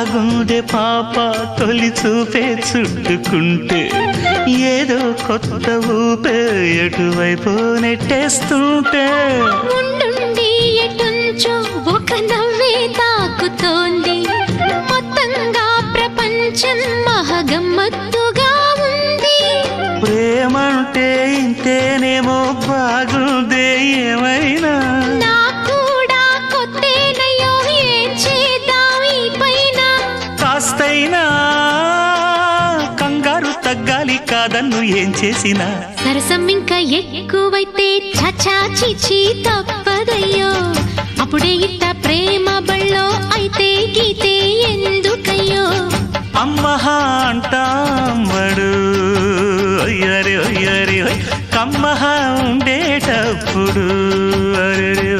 గుండె పాప తొలి చూపే చుట్టుకుంటే ఏదో కొత్త ఊపే ఎటువైపు నెట్టేస్తుంటే ఉండుండి ఎటుంచో ఒక నవ్వే తాకుతోంది మొత్తంగా ప్రపంచం మహగమ్మత్తుగా ఉంది ప్రేమంటే ఇంతేనేమో బాగుందే ఏమైనా కాస్తైనా కంగారు తగ్గాలి కాదన్ను ఏం చేసినా సరసం ఇంకా ఎక్కువైతే చచా చిచి తప్పదయ్యో అప్పుడే ఇట్ట ప్రేమ బళ్ళో అయితే గీతే ఎందుకయ్యో అమ్మహా అంటామడు అయ్యరే అయ్యరే కమ్మహా ఉండేటప్పుడు అరే